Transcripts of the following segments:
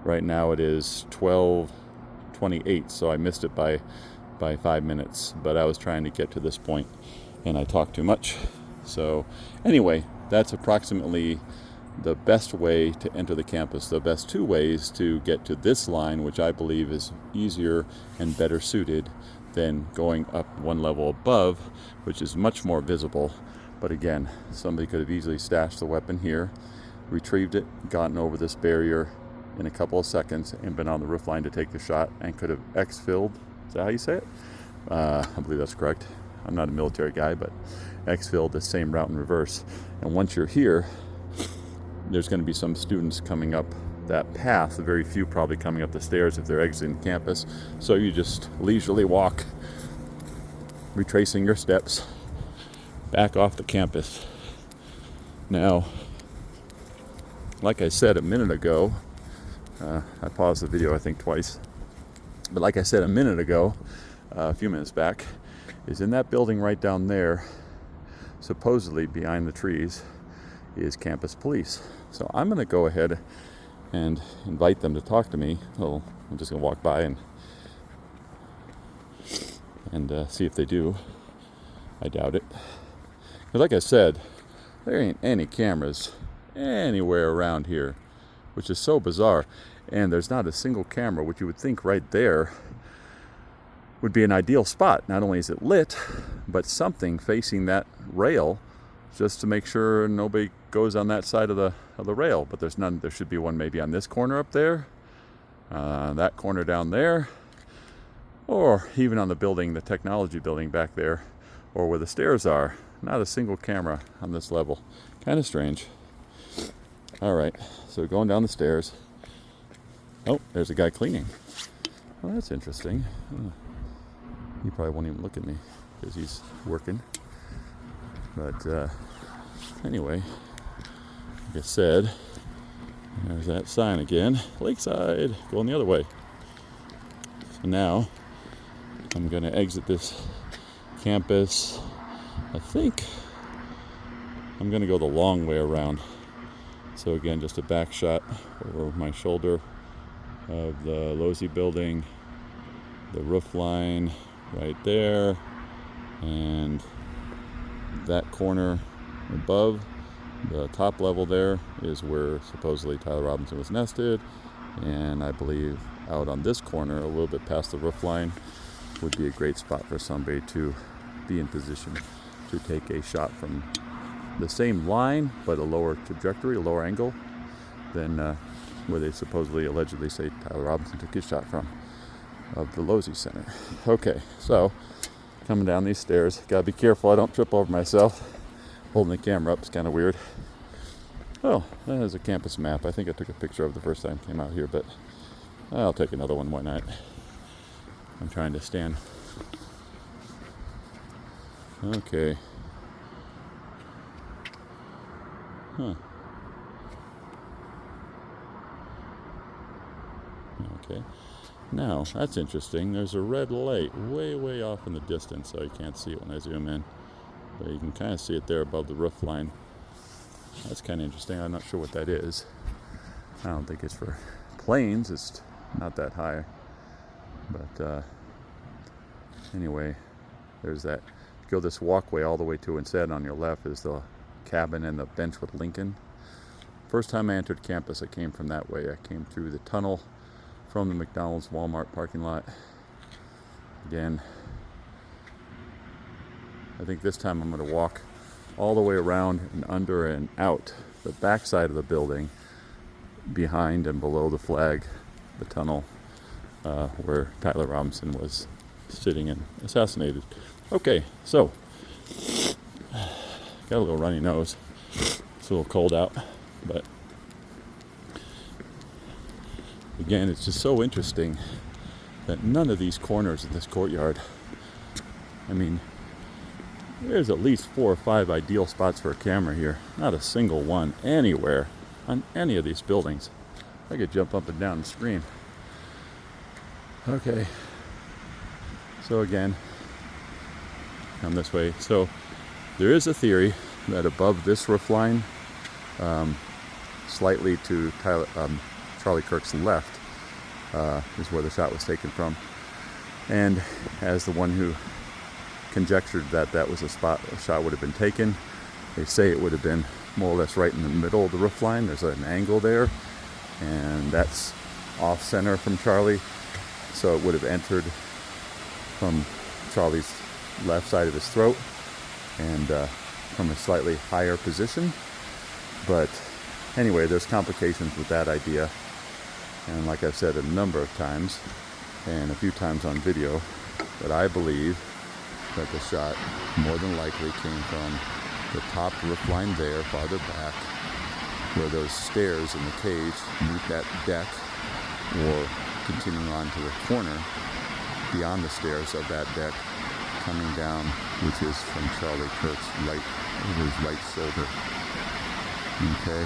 Right now it is 12:28, so I missed it by 5 minutes, but I was trying to get to this point and I talked too much. So anyway, that's approximately the best way to enter the campus, the best two ways to get to this line, which I believe is easier and better suited than going up one level above, which is much more visible. But again, somebody could have easily stashed the weapon here, retrieved it, gotten over this barrier in a couple of seconds, and been on the roof line to take the shot, and could have exfilled. Is that how you say it? I believe that's correct. I'm not a military guy, but exfilled the same route in reverse. And once you're here, there's going to be some students coming up that path, very few probably coming up the stairs if they're exiting campus. So you just leisurely walk, retracing your steps back off the campus. Now, like I said a minute ago, I paused the video I think twice, but like I said a minute ago, a few minutes back, is in that building right down there, supposedly behind the trees, is campus police. So I'm going to go ahead and invite them to talk to me. Well, I'm just going to walk by and see if they do. I doubt it. But like I said, there ain't any cameras anywhere around here, which is so bizarre. And there's not a single camera, which you would think right there would be an ideal spot. Not only is it lit, but something facing that rail just to make sure nobody goes on that side of the rail. But there's none. There should be one maybe on this corner up there, that corner down there, or even on the building, the technology building back there, or where the stairs are. Not a single camera on this level. Kind of strange. All right, so going down the stairs. Oh, there's a guy cleaning. Oh, that's interesting. Oh, he probably won't even look at me because he's working. But anyway, like I said, there's that sign again. Lakeside, going the other way. So now I'm going to exit this campus. I think I'm going to go the long way around. So again, just a back shot over my shoulder of the Lozy building, the roof line right there, and that corner above the top level there is where supposedly Tyler Robinson was nested. And I believe out on this corner, a little bit past the roof line, would be a great spot for somebody to be in position to take a shot from the same line, but a lower trajectory, a lower angle than where they supposedly, allegedly say Tyler Robinson took his shot from, of the Lozy Center. Okay, so coming down these stairs, gotta be careful I don't trip over myself. Holding the camera up is kind of weird. Oh, that is a campus map. I think I took a picture of the first time I came out here, but I'll take another one, why not? I'm trying to stand. Okay. Huh. Okay. Now, that's interesting. There's a red light way, way off in the distance, so you can't see it when I zoom in. But you can kind of see it there above the roof line. That's kind of interesting. I'm not sure what that is. I don't think it's for planes. It's not that high. But anyway, there's that. Go this walkway all the way to, instead on your left is the cabin and the bench with Lincoln. First time I entered campus, I came from that way. I came through the tunnel from the McDonald's Walmart parking lot. Again, I think this time I'm going to walk all the way around and under and out the back side of the building, behind and below the flag, the tunnel where Tyler Robinson was sitting and assassinated. Okay, so got a little runny nose. It's a little cold out, but again, it's just so interesting that none of these corners in this courtyard, I mean, there's at least 4 or 5 ideal spots for a camera here. Not a single one anywhere on any of these buildings. I could jump up and down and scream. Okay, so again, come this way. So there is a theory that above this roof line, slightly to Charlie Kirk's left is where the shot was taken from. And as the one who conjectured that that was a spot a shot would have been taken, they say it would have been more or less right in the middle of the roof line. There's an angle there, and that's off center from Charlie, so it would have entered from Charlie's left side of his throat and from a slightly higher position. But anyway, there's complications with that idea, and like I've said a number of times and a few times on video, that I believe that the shot more than likely came from the top roof line there, farther back, where those stairs in the cage meet that deck, or continuing on to the corner beyond the stairs of that deck, coming down, which is from Charlie Kirk's right, over his right shoulder. Okay.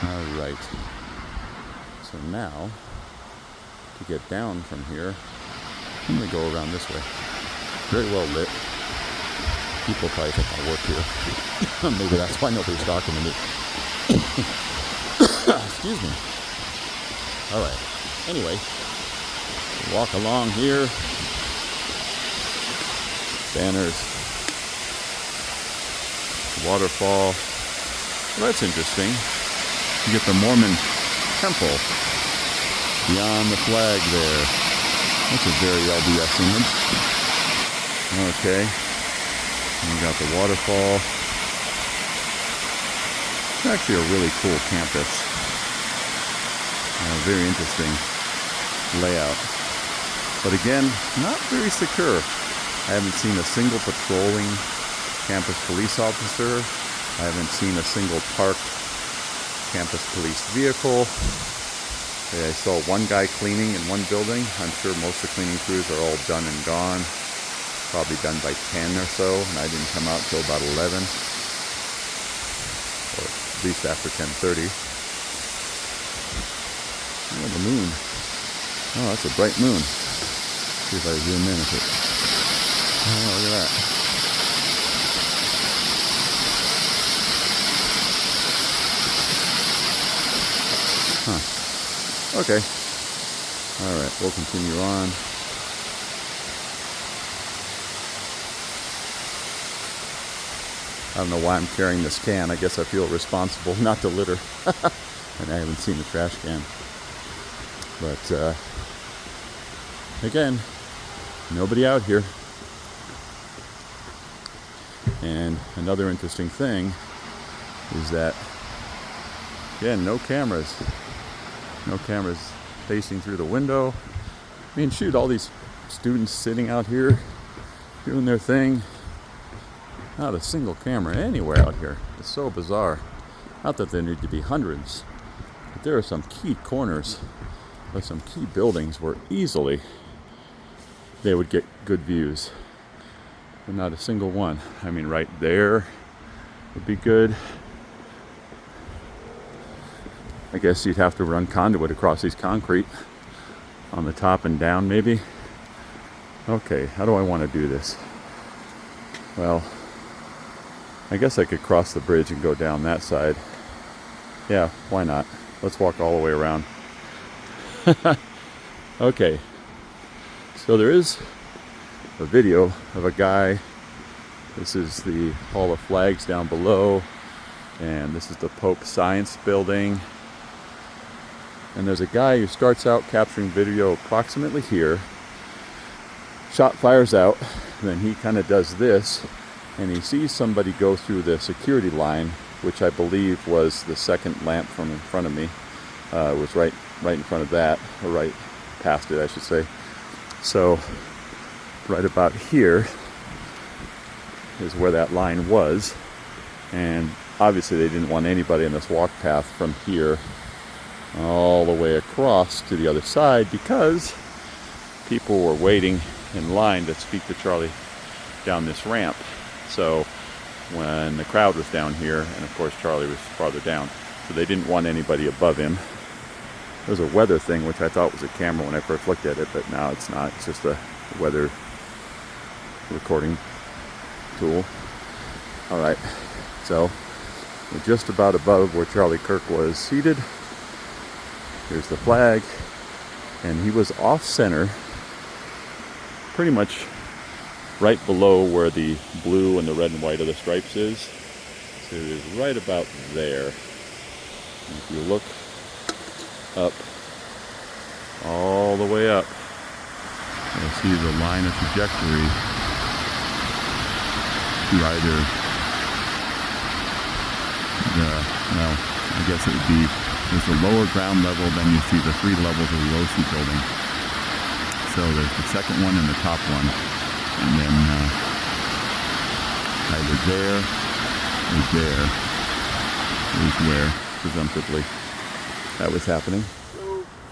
All right. So now, to get down from here, I'm going to go around this way. Very well lit. People probably think I work here. Maybe that's why nobody's talking to me. Excuse me. All right. Anyway, walk along here. Banners. Waterfall. Well, that's interesting. You get the Mormon temple beyond the flag there. That's a very LDS image. Okay. And we got the waterfall. It's actually a really cool campus. Very interesting layout. But again, not very secure. I haven't seen a single patrolling campus police officer. I haven't seen a single parked campus police vehicle. I saw one guy cleaning in one building. I'm sure most of the cleaning crews are all done and gone. Probably done by 10 or so, and I didn't come out till about 11. Or at least after 10:30. Oh, the moon. Oh, that's a bright moon. See if I zoom in with it. Oh, look at that. Huh. Okay. All right, we'll continue on. I don't know why I'm carrying this can. I guess I feel responsible not to litter. And I haven't seen the trash can. But, again, nobody out here. And another interesting thing is that, again, no cameras. No cameras facing through the window. I mean, shoot, all these students sitting out here doing their thing. Not a single camera anywhere out here. It's so bizarre. Not that there need to be hundreds, but there are some key corners of some key buildings where easily they would get good views. But not a single one. I mean, right there would be good. I guess you'd have to run conduit across these concrete on the top and down, maybe. Okay, how do I want to do this? Well, I guess I could cross the bridge and go down that side. Yeah, why not? Let's walk all the way around. Okay. So there is a video of a guy. This is the Hall of Flags down below. And this is the Pope Science Building. And there's a guy who starts out capturing video approximately here. Shot fires out. Then he kind of does this. And he sees somebody go through the security line, which I believe was the second lamp from in front of me. It was right in front of that, or right past it, I should say. So, right about here is where that line was. And obviously they didn't want anybody on this walk path from here all the way across to the other side, because people were waiting in line to speak to Charlie down this ramp. So when the crowd was down here, and of course Charlie was farther down, so they didn't want anybody above him. There's a weather thing, which I thought was a camera when I first looked at it, but now it's not. It's just a weather recording tool. All right, so we're just about above where Charlie Kirk was seated. Here's the flag. And he was off center, pretty much right below where the blue and the red and white of the stripes is. So it is right about there. And if you look up, all the way up, you'll see the line of trajectory to either well, I guess it would be, there's the lower ground level, then you see the 3 levels of the OC building. So there's the second one and the top one. And then either there or there is where, presumptively, that was happening.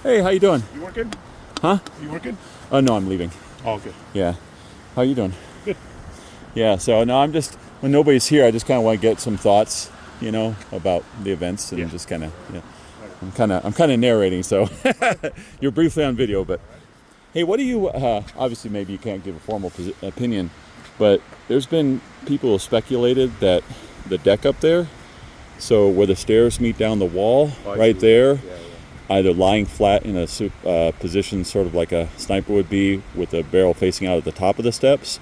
Hey, how you doing? You working? Huh? You working? Oh, no, I'm leaving. Oh, good. Yeah. How you doing? Good. Yeah, so no, I'm just, when nobody's here, I just kind of want to get some thoughts, you know, about the events and just kind of, yeah. I'm kind of narrating, so you're briefly on video, but hey, what do you, obviously maybe you can't give a formal opinion, but there's been people who speculated that the deck up there, so where the stairs meet down the wall, right there, either lying flat in a position sort of like a sniper would be with the barrel facing out at the top of the steps,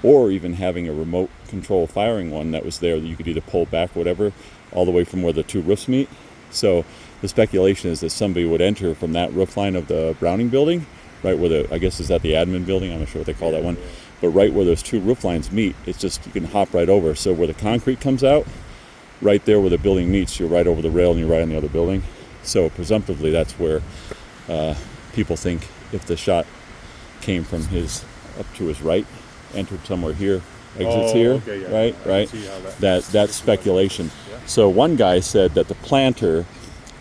or even having a remote control firing one that was there that you could either pull back, whatever, all the way from where the 2 roofs meet. So the speculation is that somebody would enter from that roof line of the Browning building, right where the, I guess is that the admin building, I'm not sure what they call that one, but right where those 2 roof lines meet, it's just, you can hop right over. So where the concrete comes out, right there where the building meets, you're right over the rail and you're right on the other building. So presumptively that's where people think if the shot came from his, up to his right, entered somewhere here, exits here, okay, yeah. right? That's speculation. Yeah. So one guy said that the planter,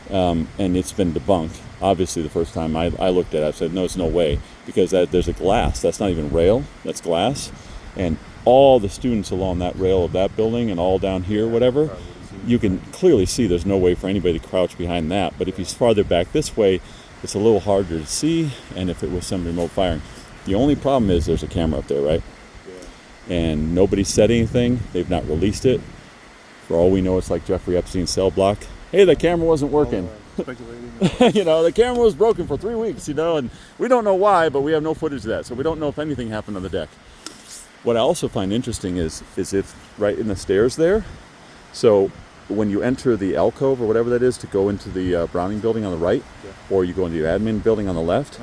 and it's been debunked, obviously the first time I looked at it, I said, no, it's no way, because there's a glass, that's not even rail, that's glass, and all the students along that rail of that building and all down here, whatever, you can clearly see there's no way for anybody to crouch behind that. But if he's farther back this way, it's a little harder to see, and if it was some remote firing. The only problem is there's a camera up there, right? Yeah. And nobody said anything. They've not released it. For all we know, it's like Jeffrey Epstein's cell block. Hey, the camera wasn't working. You know, the camera was broken for 3 weeks, you know, and we don't know why, but we have no footage of that, so we don't know if anything happened on the deck. What I also find interesting is if right in the stairs there, so when you enter the alcove or whatever that is to go into the Browning building on the right, or you go into the admin building on the left,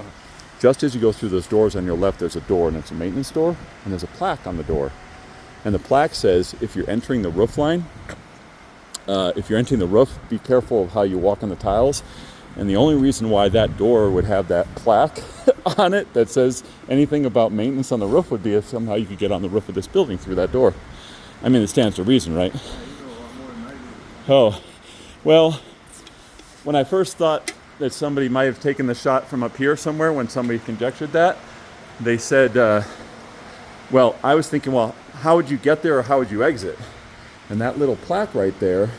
just as you go through those doors on your left, there's a door, and it's a maintenance door, and there's a plaque on the door. And the plaque says, if you're entering the roof line, be careful of how you walk on the tiles. And the only reason why that door would have that plaque on it that says anything about maintenance on the roof would be if somehow you could get on the roof of this building through that door. I mean, it stands to reason, right? Oh, well, when I first thought that somebody might have taken the shot from up here somewhere, when somebody conjectured that, they said, well, I was thinking, well, how would you get there or how would you exit? And that little plaque right there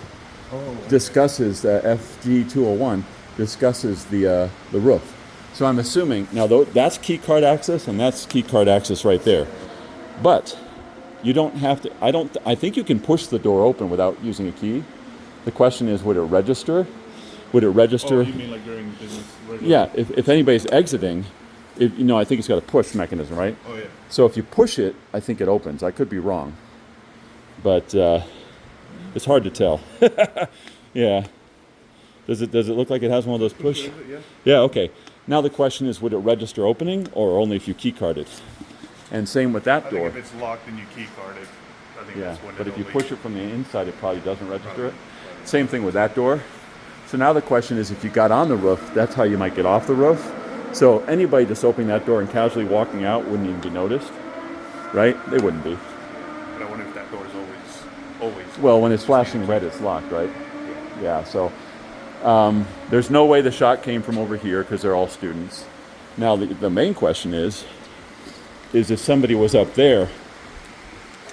discusses, FG 201, discusses the roof. So I'm assuming, now that's key card access and that's key card access right there. But you don't have to, I think you can push the door open without using a key. The question is, would it register? Would it register? Oh, you mean like during business? Yeah, if anybody's exiting, I think it's got a push mechanism, right? Oh, yeah. So if you push it, I think it opens. I could be wrong. But it's hard to tell. Yeah. Does it look like it has one of those push? Yeah. Yeah, okay. Now the question is, would it register opening or only if you key card it? And same with that door. I think if it's locked and you key card it, I think that's when but if you only push it from the inside, it probably doesn't register it. Same thing with that door. So now the question is, if you got on the roof, that's how you might get off the roof. So anybody just opening that door and casually walking out wouldn't even be noticed, right? They wouldn't be. But I wonder if that door is always. Well, when it's flashing red, it's locked, right? Yeah. So there's no way the shot came from over here because they're all students. Now the main question is if somebody was up there,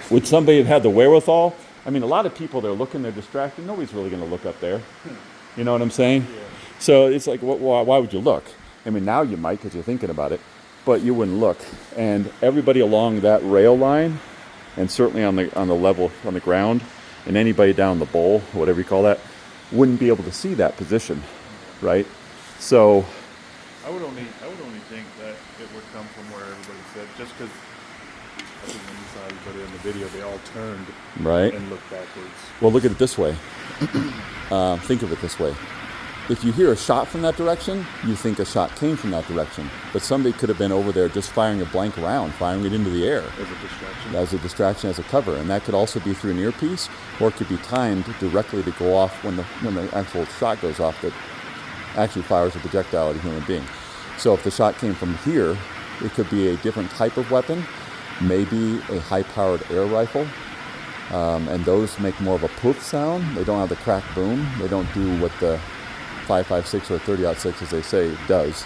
would somebody have had the wherewithal? I mean, a lot of people, they're looking, they're distracted. Nobody's really going to look up there. You know what I'm saying? Yeah. So it's like, why would you look? I mean, now you might because you're thinking about it, but you wouldn't look. And everybody along that rail line, and certainly on the level, on the ground, and anybody down the bowl, whatever you call that, wouldn't be able to see that position, right? So, I would only think that it would come from where everybody said, just because I think when you saw everybody in the video, they all turned right? and looked backwards. Well, look at it this way. Think of it this way. If you hear a shot from that direction, you think a shot came from that direction. But somebody could have been over there just firing a blank round, firing it into the air. As a distraction, as a cover. And that could also be through an earpiece, or it could be timed directly to go off when the actual shot goes off that actually fires a projectile at a human being. So if the shot came from here, it could be a different type of weapon, maybe a high-powered air rifle. And those make more of a poof sound. They don't have the crack boom. They don't do what the 5.56 or 30-06, as they say, does.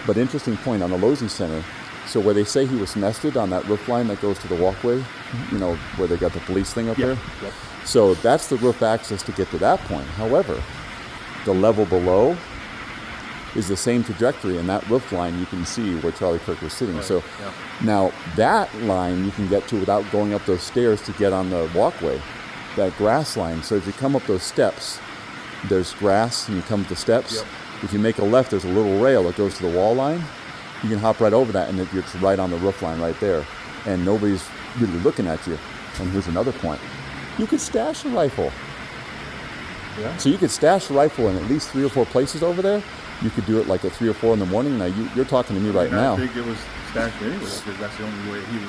But interesting point on the Losey Center. So where they say he was nested on that roof line that goes to the walkway, you know, where they got the police thing up there. Yep. So that's the roof access to get to that point. However, the level below is the same trajectory, and that roof line you can see where Charlie Kirk was sitting. Right. So Yeah. now that line you can get to without going up those stairs to get on the walkway, that grass line. So as you come up those steps, there's grass and you come up the steps. Yep. If you make a left, there's a little rail that goes to the wall line. You can hop right over that, and you're just right on the roof line right there. And nobody's really looking at you. And here's another point. You could stash a rifle. Yeah. So you could stash a rifle in at least 3 or 4 places over there. You could do it like at 3 or 4 in the morning. Now you're talking to me right And now. I think it was stashed anyway, because that's the only way he would,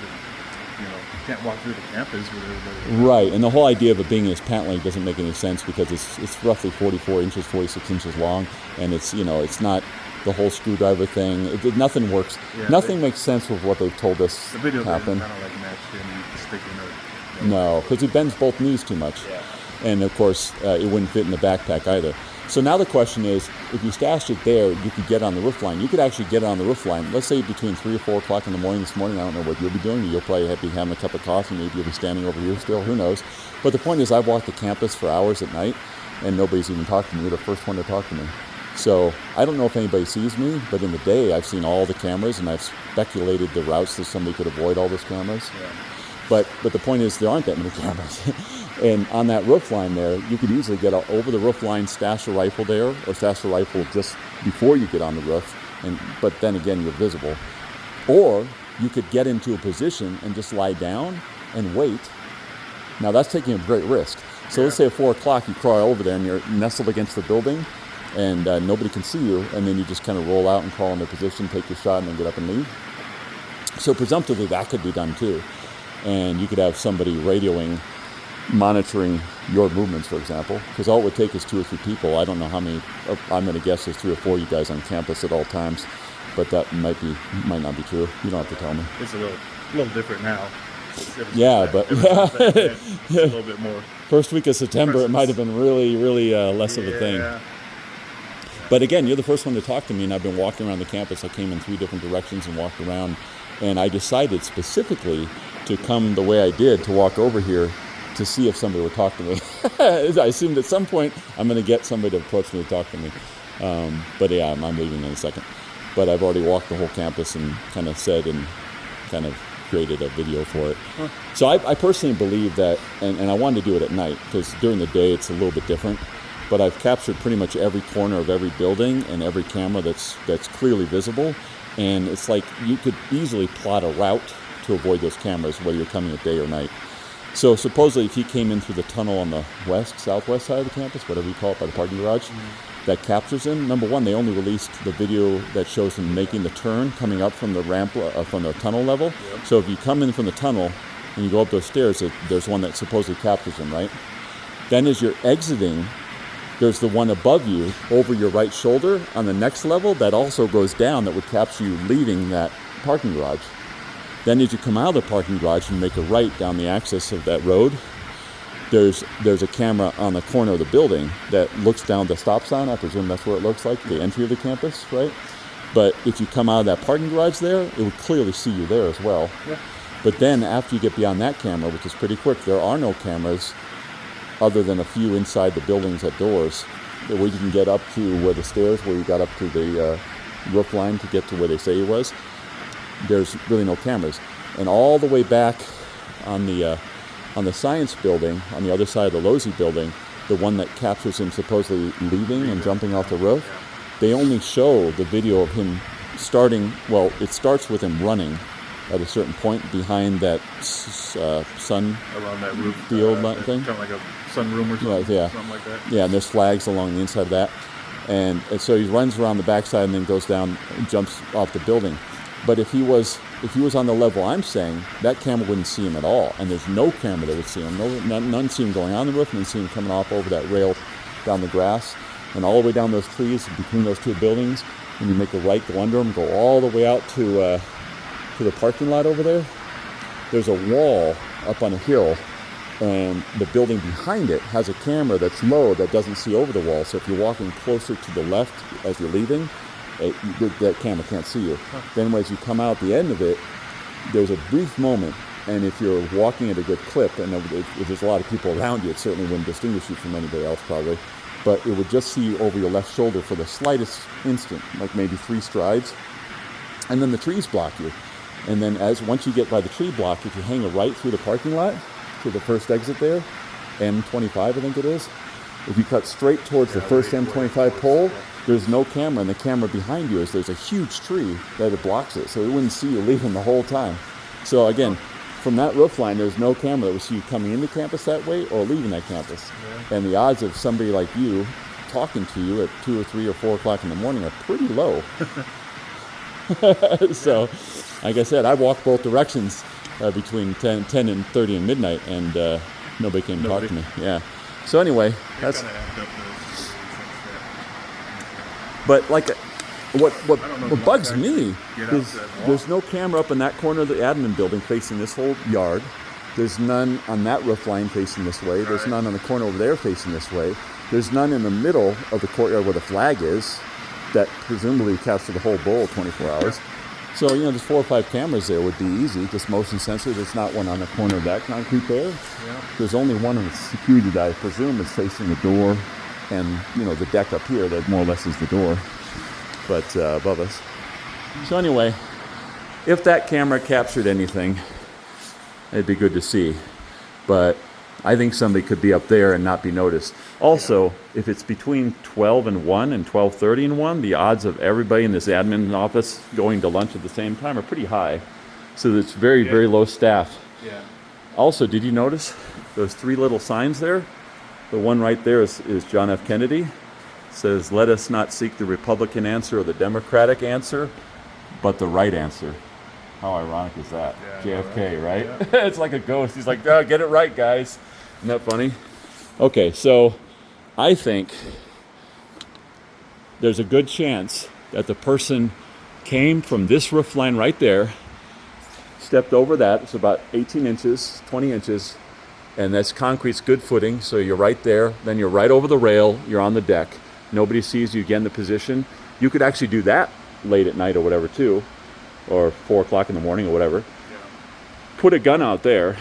you can't walk through the campus with everybody. Right, and the whole idea of it being in his pant leg doesn't make any sense because it's roughly 44 inches, 46 inches long, and it's not the whole screwdriver thing. Nothing works. Yeah, Nothing makes sense with what they've told us The video kind happened. of like matched him sticking out. No, because he bends both knees too much. Yeah. And of course, it wouldn't fit in the backpack either. So now the question is, if you stashed it there, you could get on the roof line. You could actually get on the roof line, let's say between 3 or 4 o'clock in the morning this morning. I don't know what you'll be doing. You'll probably be having a cup of coffee. Maybe you'll be standing over here still. Who knows? But the point is, I've walked the campus for hours at night, and nobody's even talked to me. You're the first one to talk to me. So I don't know if anybody sees me, but in the day, I've seen all the cameras, and I've speculated the routes that somebody could avoid all those cameras. Yeah. But the point is, there aren't that many cameras. And on that roof line there, you could easily get over the roof line, stash a rifle there, or stash a rifle just before you get on the roof. But then again, you're visible. Or you could get into a position and just lie down and wait. Now that's taking a great risk. So let's say at 4 o'clock you crawl over there and you're nestled against the building, and nobody can see you, and then you just kind of roll out and crawl into position, take your shot, and then get up and leave. So presumptively that could be done too. And you could have somebody radioing, monitoring your movements, for example, because all it would take is 2 or 3 people. I don't know how many. I'm going to guess there's 3 or 4 you guys on campus at all times, but that might not be true. You don't have to tell me. It's a little different now. Yeah, but a little bit more. First week of September, it might have been really, really less of a thing. Yeah. But again, you're the first one to talk to me, and I've been walking around the campus. I came in 3 different directions and walked around, and I decided specifically to come the way I did, to walk over here to see if somebody would talk to me. I assumed at some point I'm going to get somebody to approach me to talk to me. But yeah, I'm leaving in a second. But I've already walked the whole campus and kind of said and kind of created a video for it. Huh. So I personally believe that, and I wanted to do it at night, because during the day it's a little bit different. But I've captured pretty much every corner of every building and every camera that's clearly visible. And it's like you could easily plot a route to avoid those cameras, whether you're coming at day or night. So supposedly if he came in through the tunnel on the southwest side of the campus, whatever you call it, by the parking garage, that captures him. Number one, they only released the video that shows him making the turn, coming up from the ramp, from the tunnel level. Yep. So if you come in from the tunnel and you go up those stairs, there's one that supposedly captures him, right? Then as you're exiting, there's the one above you over your right shoulder on the next level that also goes down, that would capture you leaving that parking garage. Then as you come out of the parking garage and make a right down the axis of that road, there's a camera on the corner of the building that looks down the stop sign. I presume that's where it looks like, the entry of the campus, right? But if you come out of that parking garage there, it would clearly see you there as well. Yeah. But then after you get beyond that camera, which is pretty quick, there are no cameras other than a few inside the buildings at doors, where you can get up to where the stairs, where you got up to the roof line to get to where they say he was. There's really no cameras. And all the way back on the science building, on the other side of the Losey building, the one that captures him supposedly leaving and jumping off the roof, they only show the video of him starting. Well, it starts with him running at a certain point behind that sun Around that roof field thing. kind of like a sunroom or something, Right, yeah. something like that. Yeah, and there's flags along the inside of that. And so he runs around the backside and then goes down and jumps off the building. But if he was on the level I'm saying, that camera wouldn't see him at all. And there's no camera that would see him. None see him going on the roof, none see him coming off over that rail down the grass. And all the way down those trees between those two buildings. And you make a right, go under them, go all the way out to the parking lot over there. There's a wall up on a hill, and the building behind it has a camera that's low that doesn't see over the wall. So if you're walking closer to the left as you're leaving, that camera can't see you. Then as you come out the end of it, there's a brief moment, and if you're walking at a good clip, and if there's a lot of people around you, it certainly wouldn't distinguish you from anybody else probably, but it would just see you over your left shoulder for the slightest instant, like maybe 3 strides, and then the trees block you. And then once you get by the tree block, if you hang a right through the parking lot to the first exit there, M25 I think it is, if you cut straight towards the first M25 pole, there's no camera, and the camera behind you there's a huge tree that it blocks it, so it wouldn't see you leaving the whole time. So again, from that roof line, there's no camera that would see you coming into campus that way or leaving that campus. Yeah. And the odds of somebody like you talking to you at 2 or 3 or 4 o'clock in the morning are pretty low. So, like I said, I walked both directions between 10 and 30 and midnight, and nobody came to talk to me. Yeah. So anyway, that's. But like, what bugs me is there's no camera up in that corner of the admin building facing this whole yard. There's none on that roof line facing this way. There's none on the corner over there facing this way. There's none in the middle of the courtyard where the flag is, that presumably capture the whole bowl 24 hours. So, there's 4 or 5 cameras there would be easy, just motion sensor. There's not one on the corner of that concrete there. Yeah. There's only one on the security that I presume is facing the door and, the deck up here that more or less is the door, but above us. So anyway, if that camera captured anything, it'd be good to see. But I think somebody could be up there and not be noticed. Also, if it's between 12 and 1 and 12:30 and 1, the odds of everybody in this admin office going to lunch at the same time are pretty high. So it's very, very low staff. Yeah. Also, did you notice those 3 little signs there? The one right there is John F. Kennedy. It says, "Let us not seek the Republican answer or the Democratic answer, but the right answer." How ironic is that? Yeah, JFK, right? Yeah. It's like a ghost. He's like, "Oh, get it right, guys." Isn't that funny? Okay, so I think there's a good chance that the person came from this roof line right there, stepped over that. It's about 18 inches, 20 inches, and that's concrete's good footing. So you're right there. Then you're right over the rail. You're on the deck. Nobody sees you. You get in the position. You could actually do that late at night or whatever too, or 4 o'clock in the morning or whatever. Yeah. Put a gun out there.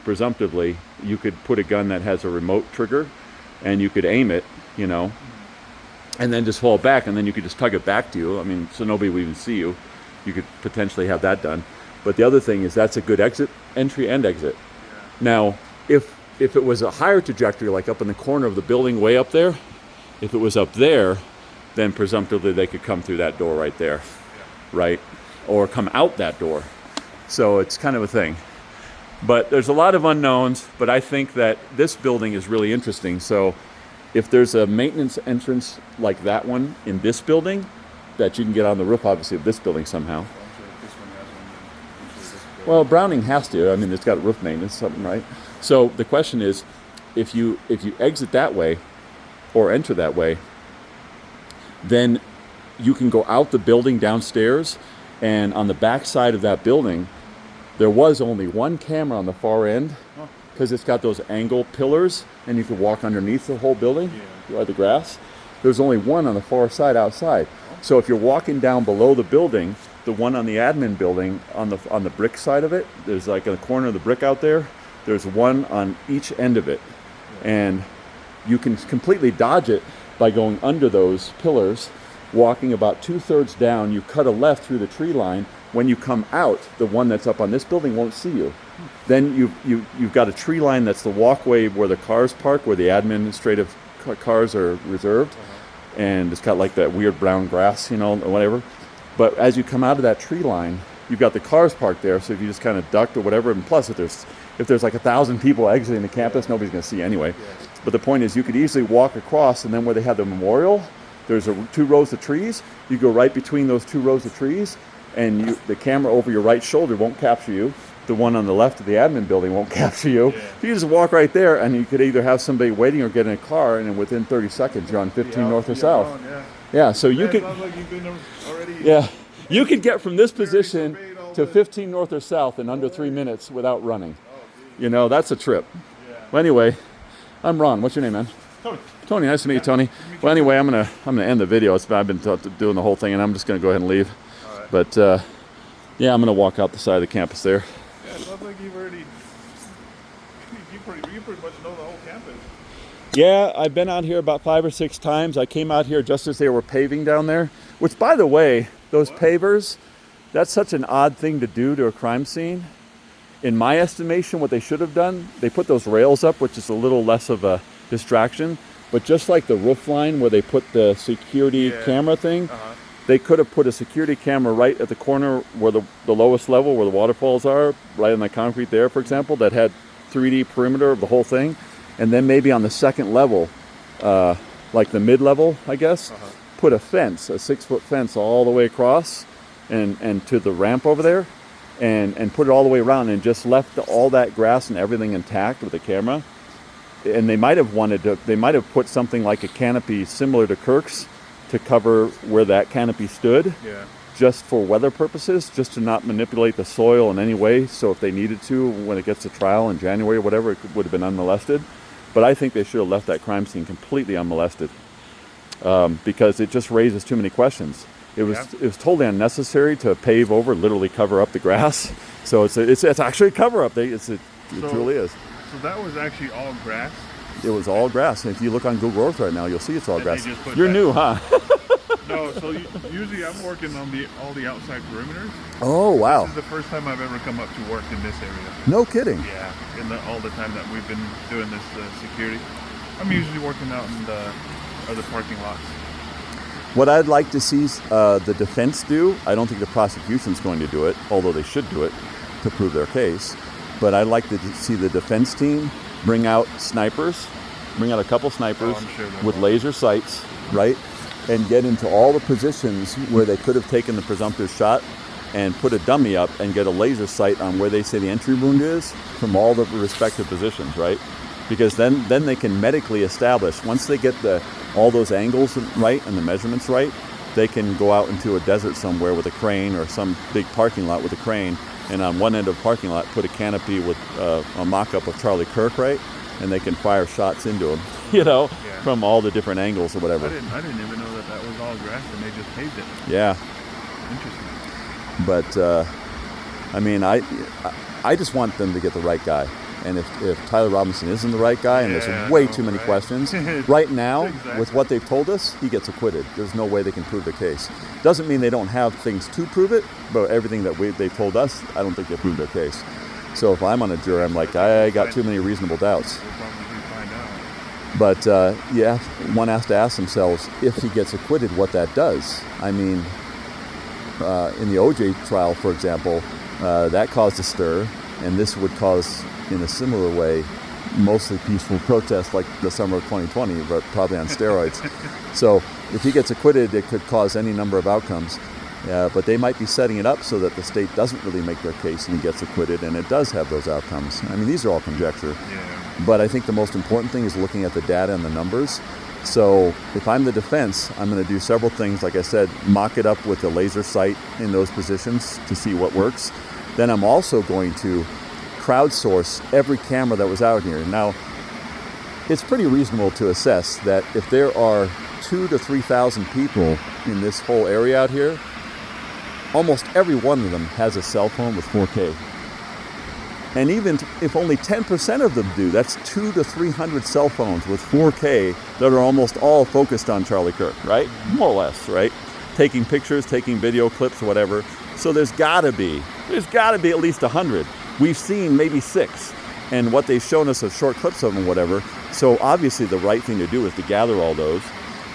Presumptively, you could put a gun that has a remote trigger, and you could aim it, and then just fall back, and then you could just tug it back to you. I mean, so nobody would even see you. You could potentially have that done. But the other thing is that's a good entry and exit. Yeah. Now, if it was a higher trajectory, like up in the corner of the building way up there, if it was up there, then presumptively they could come through that door right there, right? Or come out that door. So it's kind of a thing. But there's a lot of unknowns, but I think that this building is really interesting. So if there's a maintenance entrance like that one in this building, that you can get on the roof, obviously, of this building somehow. Well, Browning has to. I mean, it's got roof maintenance, something, right? So the question is, if you exit that way or enter that way, then you can go out the building downstairs, and on the back side of that building, there was only one camera on the far end because it's got those angle pillars, and you could walk underneath the whole building by the grass. There's only one on the far side outside. So if you're walking down below the building, the one on the admin building on the brick side of it, there's like a corner of the brick out there. There's one on each end of it, and you can completely dodge it by going under those pillars, walking about 2/3 down. You cut a left through the tree line. When you come out, the one that's up on this building won't see you. Then you've got a tree line that's the walkway where the cars park, where the administrative cars are reserved. and it's got like that weird brown grass, you know, or whatever. But as you come out of that tree line, you've got the cars parked there. So if you just kind of ducked or whatever, and plus if there's like 1,000 people exiting the campus, nobody's going to see anyway. But the point is, you could easily walk across, and then where they have the memorial, there's 2 rows of trees. You go right between those 2 rows of trees, and the camera over your right shoulder won't capture you. The one on the left of the admin building won't capture you. Yeah. You just walk right there, and you could either have somebody waiting or get in a car, and then within 30 seconds, you're on 15 north or south. Yeah, so you could. Sounds like you've been already. Yeah, you could get from this position to 15 north or south in under 3 minutes without running. You know, that's a trip. Well, anyway, I'm Ron. What's your name, man? Tony. Tony, nice to meet you, Tony. Well, anyway, I'm gonna end the video. I've been doing the whole thing, and I'm just gonna go ahead and leave. All right. But yeah, I'm gonna walk out the side of the campus there. Yeah, it sounds like you've already. You pretty much know the whole campus. Yeah, I've been out here about 5 or 6 times. I came out here just as they were paving down there. Which, by the way, those pavers, that's such an odd thing to do to a crime scene. In my estimation, what they should have done, they put those rails up, which is a little less of a distraction. But just like the roof line where they put the security camera thing, they could have put a security camera right at the corner where the lowest level, where the waterfalls are, right on the concrete there, for example, that had 3D perimeter of the whole thing. And then maybe on the second level, like the mid-level, I guess, put a fence, a 6-foot fence all the way across and to the ramp over there, and put it all the way around, and just left all that grass and everything intact with the camera. And they might have put something like a canopy similar to Kirk's to cover where that canopy stood, just for weather purposes, just to not manipulate the soil in any way. So if they needed to, when it gets to trial in January or whatever, it would have been unmolested. But I think they should have left that crime scene completely unmolested, because it just raises too many questions. It was totally unnecessary to pave over, literally cover up the grass. So it's actually a cover up. It truly is. So that was actually all grass? It was all grass. And if you look on Google Earth right now, you'll see it's all grass. You're that. new, huh? No, so usually I'm working on all the outside perimeters. Oh, wow. This is the first time I've ever come up to work in this area. No kidding. Yeah, all the time that we've been doing this security. I'm usually working out in the other parking lots. What I'd like to see the defense do, I don't think the prosecution's going to do it, although they should do it to prove their case. But I'd like to see the defense team bring out snipers, bring out a couple snipers with laser sights, right? And get into all the positions where they could have taken the presumptive shot and put a dummy up and get a laser sight on where they say the entry wound is from all the respective positions, right? Because then they can medically establish, once they get all those angles right and the measurements right, they can go out into a desert somewhere with a crane or some big parking lot with a crane, and on one end of the parking lot put a canopy with a mock-up of Charlie Kirk, right? And they can fire shots into him, from all the different angles or whatever. I didn't even know that was all grass and they just paved it. Yeah. Interesting. But, I mean, I just want them to get the right guy. And if Tyler Robinson isn't the right guy, and there's way too many questions, right now, with what they've told us, he gets acquitted. There's no way they can prove their case. Doesn't mean they don't have things to prove it, but everything that they've told us, I don't think they proved their case. So if I'm on a jury, I'm like, I got too many reasonable doubts. We'll probably find out. But one has to ask themselves, if he gets acquitted, what that does. I mean, in the OJ trial, for example, that caused a stir, and this would cause, in a similar way, mostly peaceful protests like the summer of 2020, but probably on steroids. So if he gets acquitted, it could cause any number of outcomes. But they might be setting it up so that the state doesn't really make their case and he gets acquitted, and it does have those outcomes. I mean, these are all conjecture. Yeah. But I think the most important thing is looking at the data and the numbers. So if I'm the defense, I'm going to do several things. Like I said, mock it up with a laser sight in those positions to see what works. Then I'm also going to crowdsource every camera that was out here. Now, it's pretty reasonable to assess that if there are 2,000 to 3,000 people in this whole area out here, almost every one of them has a cell phone with 4K. And even if only 10% of them do, that's 200 to 300 cell phones with 4K that are almost all focused on Charlie Kirk, right? More or less, right? Taking pictures, taking video clips, or whatever. So there's gotta be at least 100. We've seen maybe 6. And what they've shown us are short clips of them, whatever. So obviously the right thing to do is to gather all those,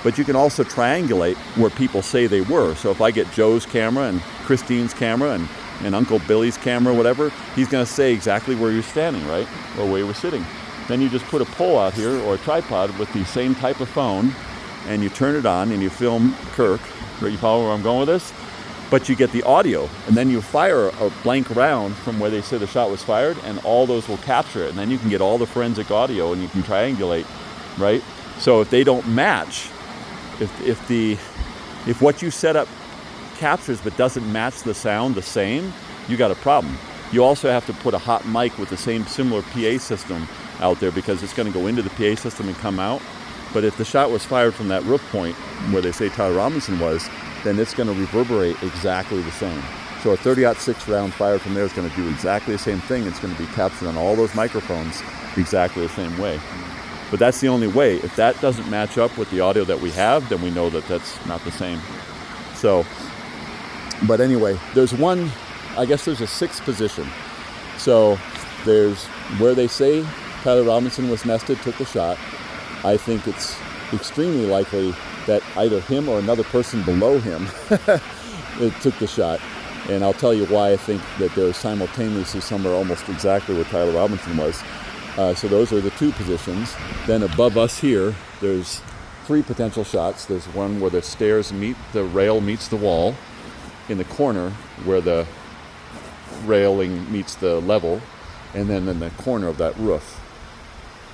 But you can also triangulate where people say they were. So if I get Joe's camera and Christine's camera and Uncle Billy's camera, whatever, he's going to say exactly where you're standing, right? Or where you were sitting. Then you just put a pole out here or a tripod with the same type of phone, and you turn it on and you film Kirk. Right, you follow where I'm going with this? But you get the audio, and then you fire a blank round from where they say the shot was fired, and all those will capture it. And then you can get all the forensic audio, and you can triangulate, right? So if they don't match, if what you set up captures but doesn't match the sound the same, you got a problem. You also have to put a hot mic with the same similar PA system out there, because it's going to go into the PA system and come out. But if the shot was fired from that roof point where they say Tyler Robinson was, then it's going to reverberate exactly the same. So a 30-06 round fired from there is going to do exactly the same thing. It's going to be captured on all those microphones exactly the same way. But that's the only way. If that doesn't match up with the audio that we have, then we know that that's not the same. So, but anyway, there's a sixth position. So there's where they say Tyler Robinson was nested, took the shot. I think it's extremely likely that either him or another person below him took the shot. And I'll tell you why I think that they're simultaneously somewhere almost exactly where Tyler Robinson was. So those are the two positions. Then above us here, there's three potential shots. There's one where the stairs the rail meets the wall, in the corner where the railing meets the level, and then in the corner of that roof.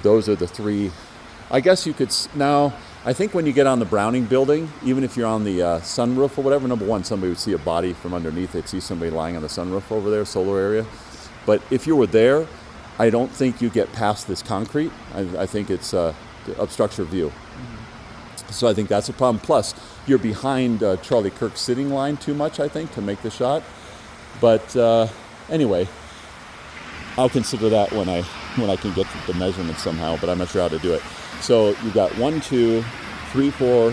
Those are the three. I guess you could now. I think when you get on the Browning building, even if you're on the sunroof or whatever, number one, somebody would see a body from underneath. They'd see somebody lying on the sunroof over there, solar area. But if you were there, I don't think you get past this concrete. I think it's obstructs your view. So I think that's a problem. Plus, you're behind Charlie Kirk's sitting line too much, I think, to make the shot. But anyway, I'll consider that when I can get the measurements somehow, but I'm not sure how to do it. So you've got 1, 2, 3, 4,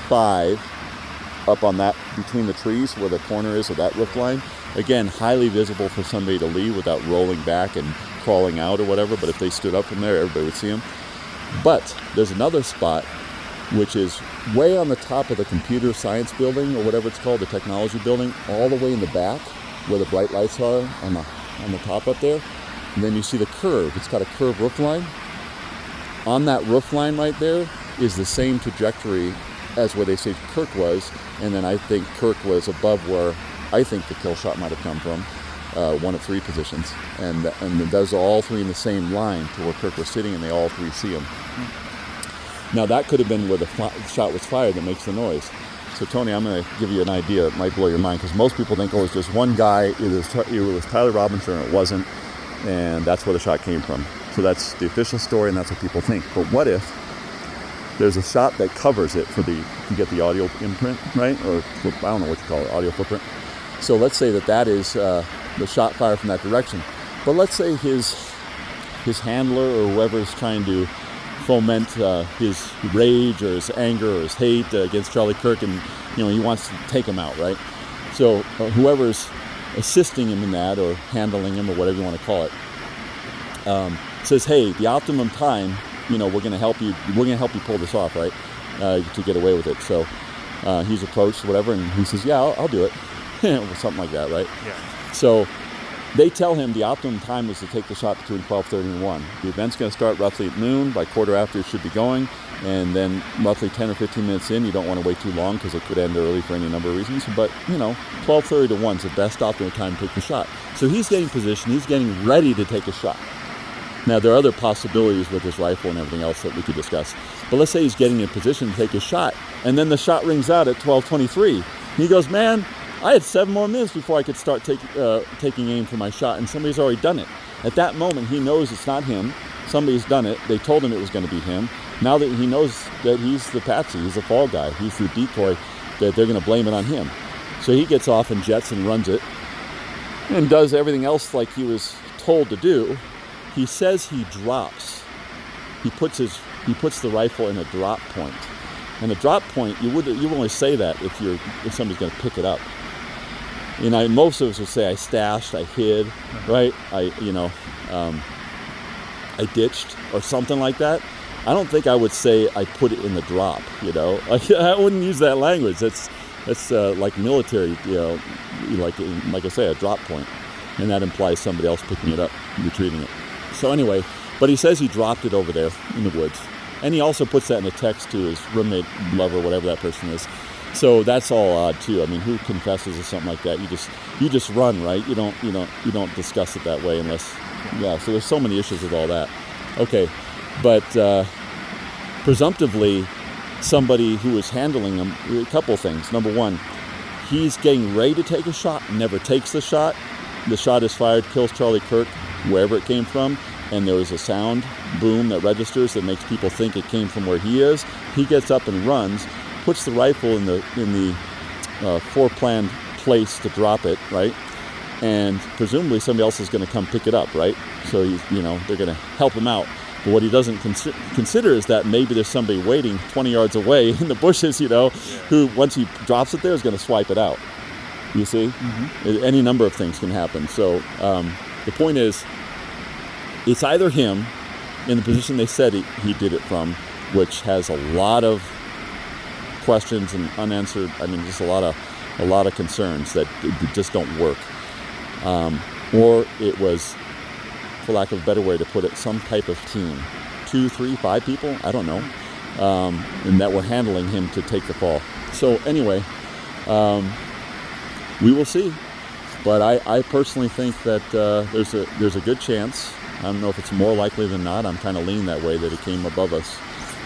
5 up on that between the trees where the corner is of that roof line. Again, highly visible for somebody to leave without rolling back and crawling out or whatever, but if they stood up from there, everybody would see them. But there's another spot which is way on the top of the computer science building or whatever it's called, the technology building, all the way in the back where the bright lights are on the top up there. And then you see the curve. It's got a curved roof line. On that roof line right there is the same trajectory as where they say Kirk was, and then I think Kirk was above where I think the kill shot might have come from, one of three positions. And those are all three in the same line to where Kirk was sitting, and they all three see him. Now that could have been where the shot was fired that makes the noise. So Tony, I'm going to give you an idea. It might blow your mind, because most people think, oh, it's just one guy. It was Tyler Robinson, or it wasn't, and that's where the shot came from. So that's the official story, and that's what people think. But what if there's a shot that covers it you get the audio imprint, right? Or I don't know what you call it, audio footprint. So let's say that is the shot fired from that direction. But let's say his handler or whoever is trying to foment his rage or his anger or his hate against Charlie Kirk, and he wants to take him out, right? So whoever's assisting him in that, or handling him, or whatever you want to call it, says, hey, the optimum time, we're going to help you pull this off, right, to get away with it. So he's approached, whatever, and he says, yeah, I'll do it. Something like that, right? Yeah. So they tell him the optimum time is to take the shot between 12:30 and 1. The event's going to start roughly at noon. By quarter after, it should be going. And then roughly 10 or 15 minutes in, you don't want to wait too long, because it could end early for any number of reasons. But, 12:30 to 1 is the best optimal time to take the shot. So he's getting positioned. He's getting ready to take a shot. Now, there are other possibilities with his rifle and everything else that we could discuss. But let's say he's getting in position to take a shot, and then the shot rings out at 12:23. He goes, man, I had 7 more minutes before I could start taking aim for my shot, and somebody's already done it. At that moment, he knows it's not him. Somebody's done it. They told him it was going to be him. Now that he knows that he's the patsy, he's the fall guy, he's the decoy, that they're going to blame it on him. So he gets off and jets and runs it and does everything else like he was told to do. He says he drops. He puts the rifle in a drop point. And a drop point, you only say that if somebody's going to pick it up. Most of us would say I stashed, I hid, right? I ditched or something like that. I don't think I would say I put it in the drop. You know, I wouldn't use that language. That's like military. You know, like I say, a drop point, and that implies somebody else picking it up, retrieving it. So anyway, but he says he dropped it over there in the woods, and he also puts that in a text to his roommate, lover, whatever that person is. So that's all odd too. I mean, who confesses to something like that? You just run, right? You don't discuss it that way unless, yeah. So there's so many issues with all that. Okay, but presumptively, somebody who is handling him, a couple things. Number one, he's getting ready to take a shot, never takes the shot. The shot is fired, kills Charlie Kirk, wherever it came from, and there is a sound boom that registers that makes people think it came from where he is. He gets up and runs, puts the rifle in the foreplanned place to drop it, right? And presumably somebody else is going to come pick it up, right? So they're going to help him out. But what he doesn't consider is that maybe there's somebody waiting 20 yards away in the bushes, who once he drops it there is going to swipe it out. You see? Mm-hmm. Any number of things can happen. So the point is, it's either him in the position they said he did it from, which has a lot of questions and unanswered. I mean, just a lot of concerns that just don't work. Or it was, for lack of a better way to put it, some type of team, 2, 3, 5 people, I don't know, and that were handling him to take the fall. So anyway, we will see. But I personally think that there's a good chance. I don't know if it's more likely than not. I'm kind of leaning that way, that it came above us,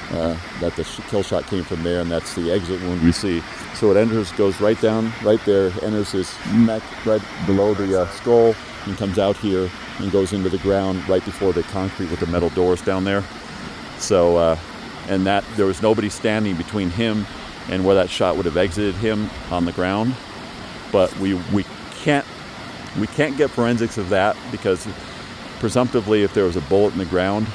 that the kill shot came from there, and that's the exit wound we see. So it goes right down, right there, enters his neck, right below the skull, and comes out here and goes into the ground right before the concrete with the metal doors down there. So, and that there was nobody standing between him and where that shot would have exited him on the ground. But we can't get forensics of that, because presumptively, if there was a bullet in the ground,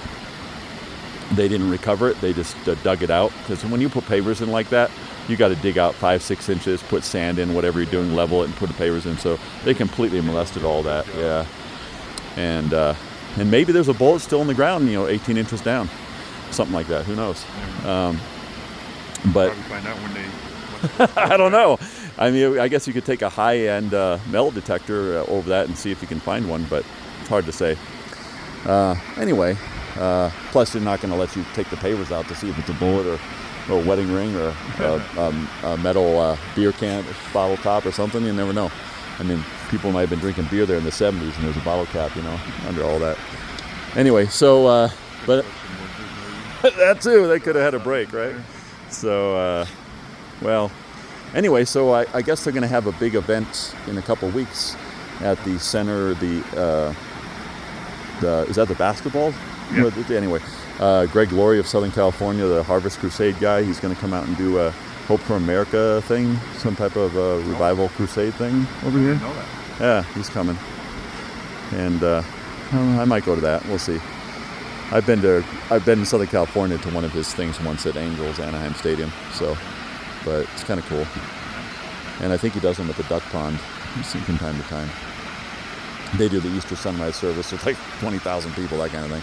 they didn't recover it. They just dug it out. Because when you put pavers in like that, you got to dig out 5-6 inches, put sand in, whatever you're doing, level it, and put the pavers in. So they completely molested all that. Yeah, and maybe there's a bullet still in the ground, 18 inches down, something like that. Who knows? But probably find out when I don't know. I mean, I guess you could take a high-end metal detector over that and see if you can find one, but it's hard to say. Anyway, plus they're not going to let you take the pavers out to see if it's a bullet or a wedding ring or a metal beer can, bottle top or something. You never know. I mean, people might have been drinking beer there in the 70s and there's a bottle cap, under all that. Anyway, so, but that too, they could have had a break, right? So, well, anyway, so I guess they're going to have a big event in a couple of weeks at the center, is that the basketball? Yeah. Anyway, Greg Laurie of Southern California, the Harvest Crusade guy, he's going to come out and do a Hope for America thing, some type of revival crusade thing over here. I know that. Yeah, he's coming. And I might go to that. We'll see. I've been in Southern California to one of his things once at Angels Anaheim Stadium. So, but it's kind of cool. And I think he does them at the Duck Pond from time to time. They do the Easter sunrise service with like 20,000 people, that kind of thing.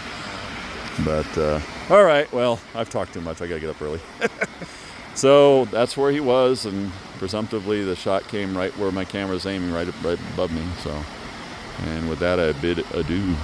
But all right, well, I've talked too much. I gotta get up early. So that's where he was, and presumptively the shot came right where my camera's aiming, right above me. So, and with that, I bid adieu.